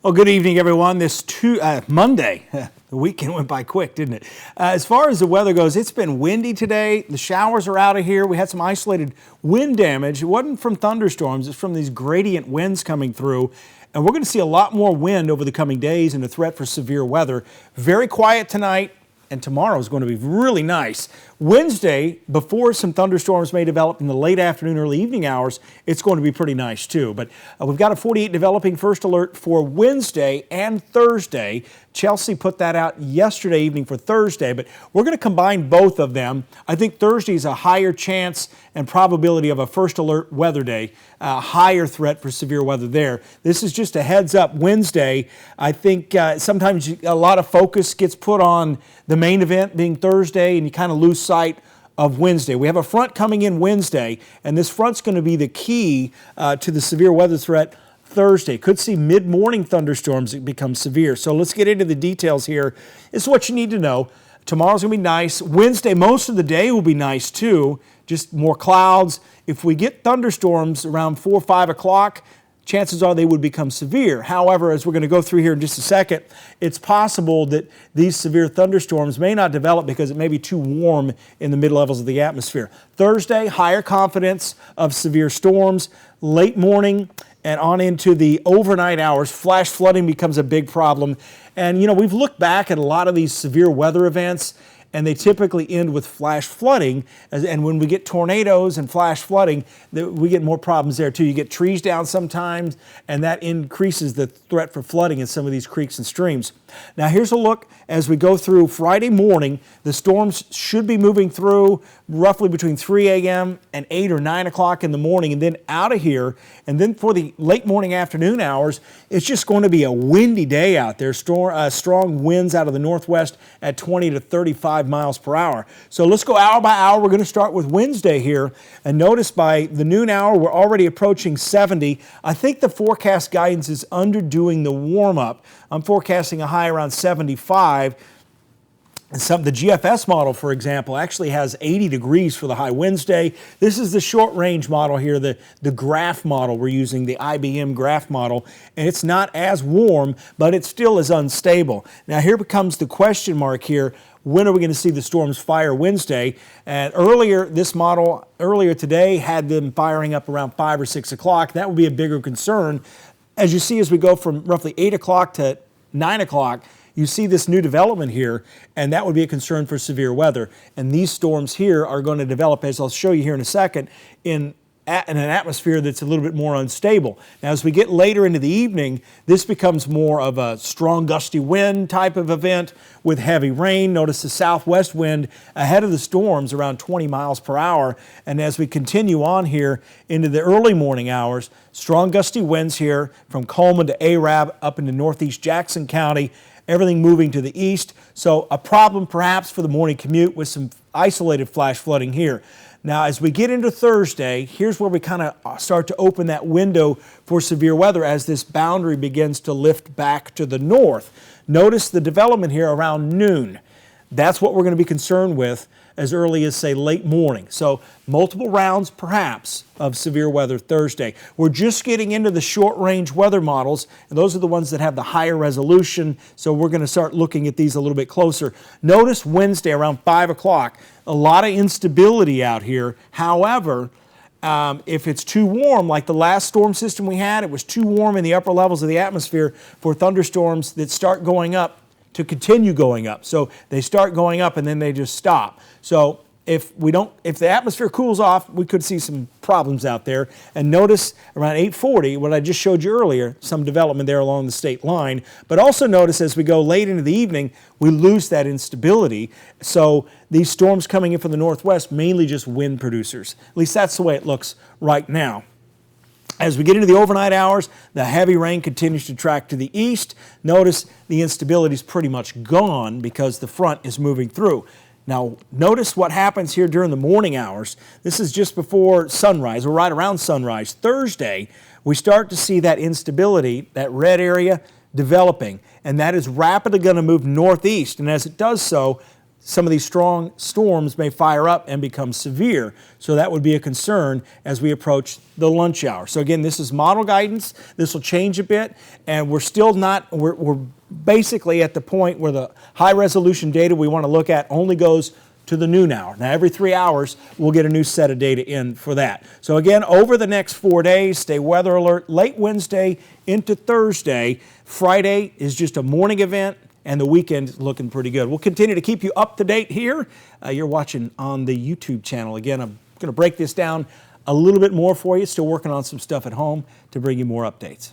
Well, good evening, everyone. This Monday, the weekend went by quick, didn't it? As far as the weather goes, it's been windy today. The showers are out of here. We had some isolated wind damage. It wasn't from thunderstorms. It's from these gradient winds coming through. And we're going to see a lot more wind over the coming days and a threat for severe weather. Very quiet tonight. And tomorrow is going to be really nice. Wednesday, before some thunderstorms may develop in the late afternoon, early evening hours, it's going to be pretty nice too. But we've got a 48 developing first alert for Wednesday and Thursday. Chelsea put that out yesterday evening for Thursday, but we're going to combine both of them. I think Thursday is a higher chance and probability of a first alert weather day, a higher threat for severe weather there. This is just a heads up. Wednesday, I think sometimes a lot of focus gets put on the main event being Thursday, and you kind of lose sight of Wednesday. We have a front coming in Wednesday, and this front's going to be the key to the severe weather threat Thursday. Could see mid-morning thunderstorms that become severe. So let's get into the details here. This is what you need to know. Tomorrow's going to be nice. Wednesday, most of the day will be nice too, just more clouds. If we get thunderstorms around 4 or 5 o'clock, chances are they would become severe. However, as we're going to go through here in just a second, it's possible that these severe thunderstorms may not develop because it may be too warm in the mid-levels of the atmosphere. Thursday, higher confidence of severe storms. Late morning and on into the overnight hours, flash flooding becomes a big problem. And, you know, we've looked back at a lot of these severe weather events, and they typically end with flash flooding. And when we get tornadoes and flash flooding, we get more problems there too. You get trees down sometimes, and that increases the threat for flooding in some of these creeks and streams. Now here's a look as we go through Friday morning. The storms should be moving through roughly between 3 a.m. and 8 or 9 o'clock in the morning, and then out of here. And then for the late morning afternoon hours, it's just going to be a windy day out there. Strong winds out of the northwest at 20 to 35 miles per hour. So let's go hour by hour. We're going to start with Wednesday here. And notice by the noon hour, we're already approaching 70. I think the forecast guidance is underdoing the warm-up. I'm forecasting a high around 75. And the GFS model, for example, actually has 80 degrees for the high Wednesday. This is the short-range model here, the graph model. We're using the IBM graph model, and it's not as warm, but it still is unstable. Now here becomes the question mark here. When are we going to see the storms fire Wednesday? And this model earlier today had them firing up around 5 or 6 o'clock. That would be a bigger concern. As you see, as we go from roughly 8 o'clock to 9 o'clock, you see this new development here, and that would be a concern for severe weather. And these storms here are going to develop, as I'll show you here in a second, in an atmosphere that's a little bit more unstable. Now, as we get later into the evening, this becomes more of a strong gusty wind type of event with heavy rain. Notice the southwest wind ahead of the storms around 20 miles per hour. And as we continue on here into the early morning hours, strong gusty winds here from Coleman to Arab up into northeast Jackson County, everything moving to the east. So a problem perhaps for the morning commute with some isolated flash flooding here. Now, as we get into Thursday, here's where we kind of start to open that window for severe weather as this boundary begins to lift back to the north. Notice the development here around noon. That's what we're going to be concerned with as early as, say, late morning. So multiple rounds, perhaps, of severe weather Thursday. We're just getting into the short-range weather models, and those are the ones that have the higher resolution, so we're going to start looking at these a little bit closer. Notice Wednesday around 5 o'clock, a lot of instability out here. However, if it's too warm, like the last storm system we had, it was too warm in the upper levels of the atmosphere for thunderstorms that start going up to continue going up. So they start going up and then they just stop. So if the atmosphere cools off, we could see some problems out there. And notice around 8:40, what I just showed you earlier, some development there along the state line. But also notice as we go late into the evening, we lose that instability. So these storms coming in from the northwest, mainly just wind producers. At least that's the way it looks right now. As we get into the overnight hours, the heavy rain continues to track to the east. Notice the instability is pretty much gone because the front is moving through. Now, notice what happens here during the morning hours. This is just before sunrise, or right around sunrise. Thursday, we start to see that instability, that red area, developing, and that is rapidly going to move northeast. And as it does so, some of these strong storms may fire up and become severe. So that would be a concern as we approach the lunch hour. So again, this is model guidance. This will change a bit, and we're still not, we're basically at the point where the high resolution data we want to look at only goes to the noon hour. Now every 3 hours, we'll get a new set of data in for that. So again, over the next 4 days, stay weather alert, late Wednesday into Thursday. Friday is just a morning event, and the weekend is looking pretty good. We'll continue to keep you up to date here. You're watching on the YouTube channel. Again, I'm going to break this down a little bit more for you. Still working on some stuff at home to bring you more updates.